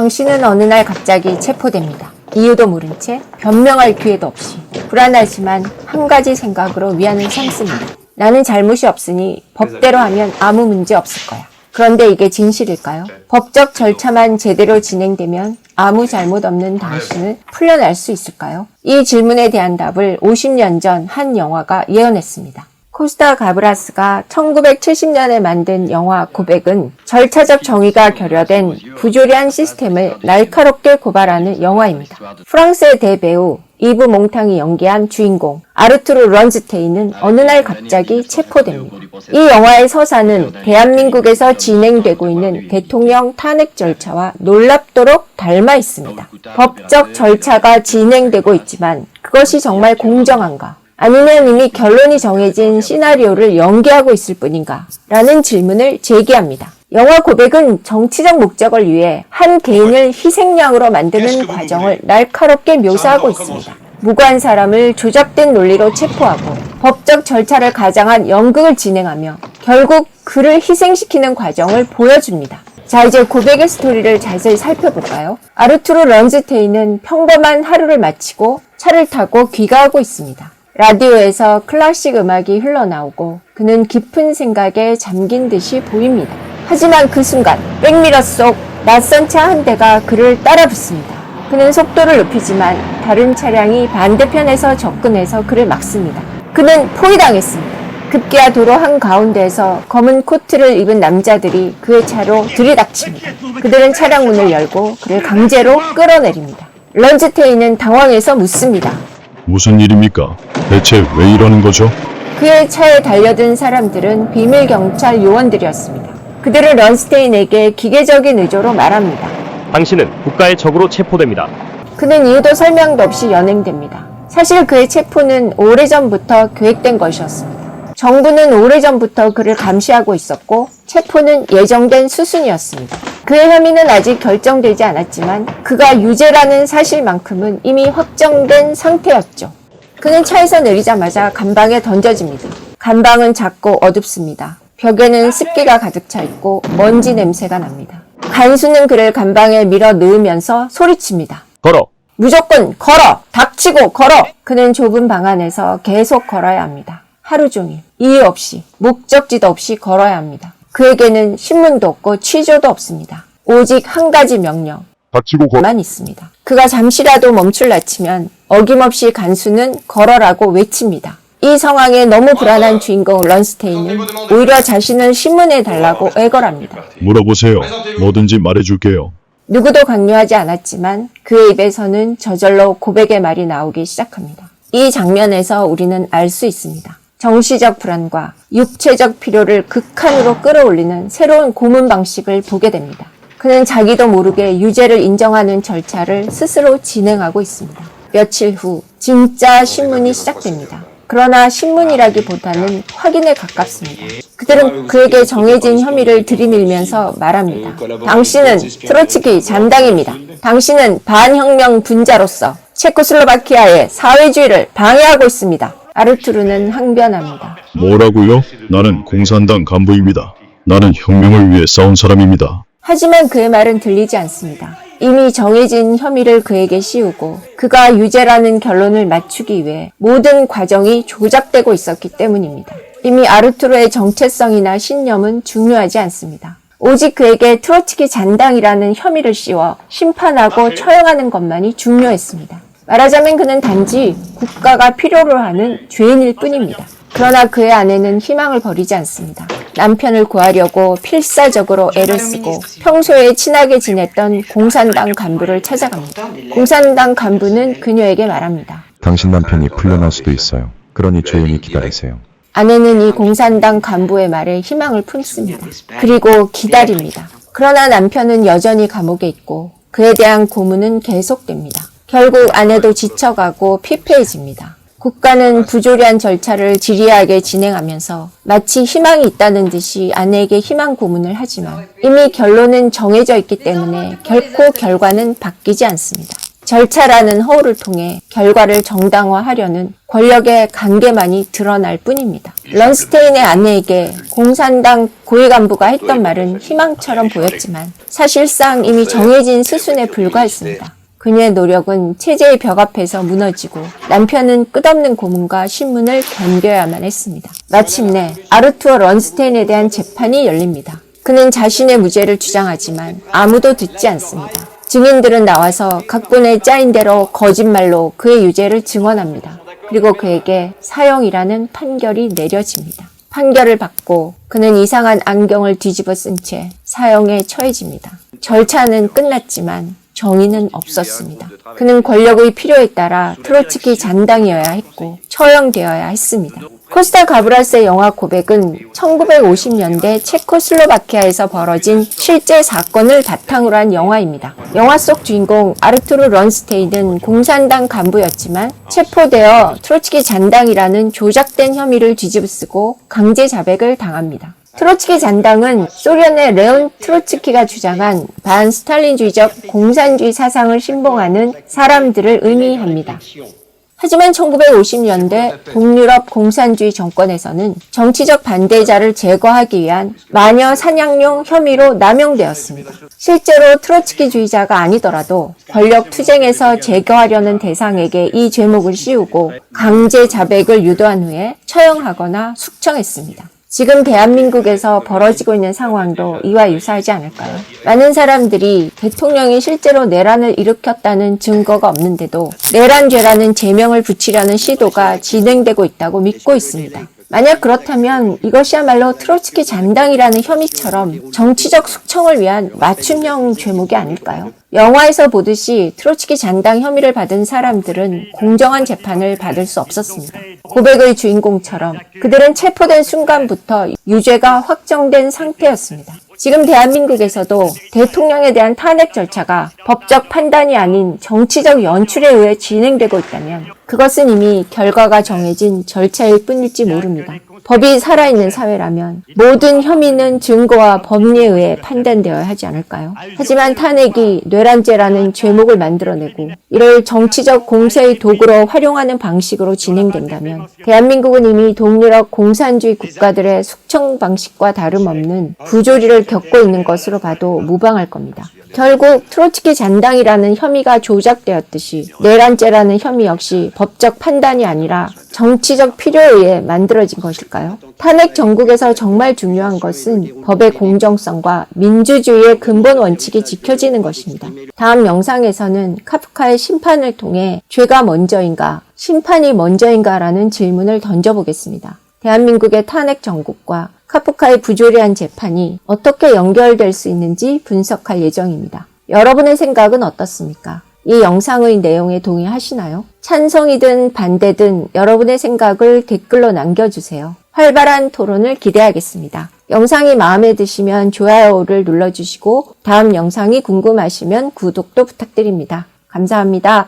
당신은 어느 날 갑자기 체포됩니다. 이유도 모른 채 변명할 기회도 없이 불안하지만 한 가지 생각으로 위안을 삼습니다. 나는 잘못이 없으니 법대로 하면 아무 문제 없을 거야. 그런데 이게 진실일까요? 법적 절차만 제대로 진행되면 아무 잘못 없는 당신을 풀려날 수 있을까요? 이 질문에 대한 답을 50년 전 한 영화가 예언했습니다. 코스타 가브라스가 1970년에 만든 영화 고백은 절차적 정의가 결여된 부조리한 시스템을 날카롭게 고발하는 영화입니다. 프랑스의 대배우 이브 몽탕이 연기한 주인공 아르투르 런스테인은 어느 날 갑자기 체포됩니다. 이 영화의 서사는 대한민국에서 진행되고 있는 대통령 탄핵 절차와 놀랍도록 닮아 있습니다. 법적 절차가 진행되고 있지만 그것이 정말 공정한가? 아니면 이미 결론이 정해진 시나리오를 연기하고 있을 뿐인가? 라는 질문을 제기합니다. 영화 고백은 정치적 목적을 위해 한 개인을 희생양으로 만드는 과정을 날카롭게 묘사하고 있습니다. 무고한 사람을 조작된 논리로 체포하고 법적 절차를 가장한 연극을 진행하며 결국 그를 희생시키는 과정을 보여줍니다. 자, 이제 고백의 스토리를 자세히 살펴볼까요? 아르투르 런스테인은 평범한 하루를 마치고 차를 타고 귀가하고 있습니다. 라디오에서 클래식 음악이 흘러나오고 그는 깊은 생각에 잠긴 듯이 보입니다. 하지만 그 순간 백미러 속 낯선 차 한 대가 그를 따라붙습니다. 그는 속도를 높이지만 다른 차량이 반대편에서 접근해서 그를 막습니다. 그는 포위당했습니다. 급기야 도로 한가운데에서 검은 코트를 입은 남자들이 그의 차로 들이닥칩니다. 그들은 차량 문을 열고 그를 강제로 끌어내립니다. 런스테인은 당황해서 묻습니다. 무슨 일입니까? 대체 왜 이러는 거죠? 그의 차에 달려든 사람들은 비밀 경찰 요원들이었습니다. 그들은 런스테인에게 기계적인 의조로 말합니다. 당신은 국가의 적으로 체포됩니다. 그는 이유도 설명도 없이 연행됩니다. 사실 그의 체포는 오래전부터 계획된 것이었습니다. 정부는 오래전부터 그를 감시하고 있었고 체포는 예정된 수순이었습니다. 그의 혐의는 아직 결정되지 않았지만 그가 유죄라는 사실만큼은 이미 확정된 상태였죠. 그는 차에서 내리자마자 감방에 던져집니다. 감방은 작고 어둡습니다. 벽에는 습기가 가득 차 있고 먼지 냄새가 납니다. 간수는 그를 감방에 밀어 넣으면서 소리칩니다. 걸어! 무조건 걸어! 닥치고 걸어! 그는 좁은 방 안에서 계속 걸어야 합니다. 하루 종일 이유 없이 목적지도 없이 걸어야 합니다. 그에게는 신문도 없고 취조도 없습니다. 오직 한 가지 명령 만 있습니다. 그가 잠시라도 멈출라치면 어김없이 간수는 걸어라고 외칩니다. 이 상황에 너무 불안한 주인공 런스테인은 오히려 자신을 신문해 달라고 애걸합니다. 물어보세요. 뭐든지 말해줄게요. 누구도 강요하지 않았지만 그의 입에서는 저절로 고백의 말이 나오기 시작합니다. 이 장면에서 우리는 알 수 있습니다. 정시적 불안과 육체적 필요를 극한으로 끌어올리는 새로운 고문 방식을 보게 됩니다. 그는 자기도 모르게 유죄를 인정하는 절차를 스스로 진행하고 있습니다. 며칠 후 진짜 신문이 시작됩니다. 그러나 신문이라기보다는 확인에 가깝습니다. 그들은 그에게 정해진 혐의를 들이밀면서 말합니다. 당신은 트로츠키 잔당입니다. 당신은 반혁명 분자로서 체코슬로바키아의 사회주의를 방해하고 있습니다. 아르투르는 항변합니다. 뭐라고요? 나는 공산당 간부입니다. 나는 혁명을 위해 싸운 사람입니다. 하지만 그의 말은 들리지 않습니다. 이미 정해진 혐의를 그에게 씌우고 그가 유죄라는 결론을 맞추기 위해 모든 과정이 조작되고 있었기 때문입니다. 이미 아르투르의 정체성이나 신념은 중요하지 않습니다. 오직 그에게 트로츠키 잔당이라는 혐의를 씌워 심판하고 처형하는 것만이 중요했습니다. 말하자면 그는 단지 국가가 필요로 하는 죄인일 뿐입니다. 그러나 그의 아내는 희망을 버리지 않습니다. 남편을 구하려고 필사적으로 애를 쓰고 평소에 친하게 지냈던 공산당 간부를 찾아갑니다. 공산당 간부는 그녀에게 말합니다. 당신 남편이 풀려날 수도 있어요. 그러니 조용히 기다리세요. 아내는 이 공산당 간부의 말에 희망을 품습니다. 그리고 기다립니다. 그러나 남편은 여전히 감옥에 있고 그에 대한 고문은 계속됩니다. 결국 아내도 지쳐가고 피폐해집니다. 국가는 부조리한 절차를 지리하게 진행하면서 마치 희망이 있다는 듯이 아내에게 희망 고문을 하지만 이미 결론은 정해져 있기 때문에 결코 결과는 바뀌지 않습니다. 절차라는 허울을 통해 결과를 정당화하려는 권력의 관계만이 드러날 뿐입니다. 런스테인의 아내에게 공산당 고위 간부가 했던 말은 희망처럼 보였지만 사실상 이미 정해진 수순에 불과했습니다. 그녀의 노력은 체제의 벽 앞에서 무너지고 남편은 끝없는 고문과 신문을 견뎌야만 했습니다. 마침내 아르투어 런스테인에 대한 재판이 열립니다. 그는 자신의 무죄를 주장하지만 아무도 듣지 않습니다. 증인들은 나와서 각본에 짜인 대로 거짓말로 그의 유죄를 증언합니다. 그리고 그에게 사형이라는 판결이 내려집니다. 판결을 받고 그는 이상한 안경을 뒤집어 쓴 채 사형에 처해집니다. 절차는 끝났지만 정의는 없었습니다. 그는 권력의 필요에 따라 트로츠키 잔당이어야 했고 처형되어야 했습니다. 코스타 가브라스의 영화 고백은 1950년대 체코슬로바키아에서 벌어진 실제 사건을 바탕으로 한 영화입니다. 영화 속 주인공 아르투르 런스테인은 공산당 간부였지만 체포되어 트로츠키 잔당이라는 조작된 혐의를 뒤집어쓰고 강제 자백을 당합니다. 트로츠키 잔당은 소련의 레온 트로츠키가 주장한 반스탈린주의적 공산주의 사상을 신봉하는 사람들을 의미합니다. 하지만 1950년대 동유럽 공산주의 정권에서는 정치적 반대자를 제거하기 위한 마녀 사냥용 혐의로 남용되었습니다. 실제로 트로츠키주의자가 아니더라도 권력 투쟁에서 제거하려는 대상에게 이 죄목을 씌우고 강제 자백을 유도한 후에 처형하거나 숙청했습니다. 지금 대한민국에서 벌어지고 있는 상황도 이와 유사하지 않을까요? 많은 사람들이 대통령이 실제로 내란을 일으켰다는 증거가 없는데도 내란죄라는 제명을 붙이려는 시도가 진행되고 있다고 믿고 있습니다. 만약 그렇다면 이것이야말로 트로츠키 잔당이라는 혐의처럼 정치적 숙청을 위한 맞춤형 죄목이 아닐까요? 영화에서 보듯이 트로츠키 잔당 혐의를 받은 사람들은 공정한 재판을 받을 수 없었습니다. 고백의 주인공처럼 그들은 체포된 순간부터 유죄가 확정된 상태였습니다. 지금 대한민국에서도 대통령에 대한 탄핵 절차가 법적 판단이 아닌 정치적 연출에 의해 진행되고 있다면 그것은 이미 결과가 정해진 절차일 뿐일지 모릅니다. 법이 살아있는 사회라면 모든 혐의는 증거와 법리에 의해 판단되어야 하지 않을까요? 하지만 탄핵이 뇌란죄라는 죄목을 만들어내고 이를 정치적 공세의 도구로 활용하는 방식으로 진행된다면 대한민국은 이미 동유럽 공산주의 국가들의 숙청 방식과 다름없는 부조리를 겪고 있는 것으로 봐도 무방할 겁니다. 결국 트로츠키 잔당이라는 혐의가 조작되었듯이 내란죄라는 혐의 역시 법적 판단이 아니라 정치적 필요에 의해 만들어진 것일까요? 탄핵 정국에서 정말 중요한 것은 법의 공정성과 민주주의의 근본 원칙이 지켜지는 것입니다. 다음 영상에서는 카프카의 심판을 통해 죄가 먼저인가, 심판이 먼저인가라는 질문을 던져보겠습니다. 대한민국의 탄핵 정국과 카프카의 부조리한 재판이 어떻게 연결될 수 있는지 분석할 예정입니다. 여러분의 생각은 어떻습니까? 이 영상의 내용에 동의하시나요? 찬성이든 반대든 여러분의 생각을 댓글로 남겨주세요. 활발한 토론을 기대하겠습니다. 영상이 마음에 드시면 좋아요를 눌러주시고 다음 영상이 궁금하시면 구독도 부탁드립니다. 감사합니다.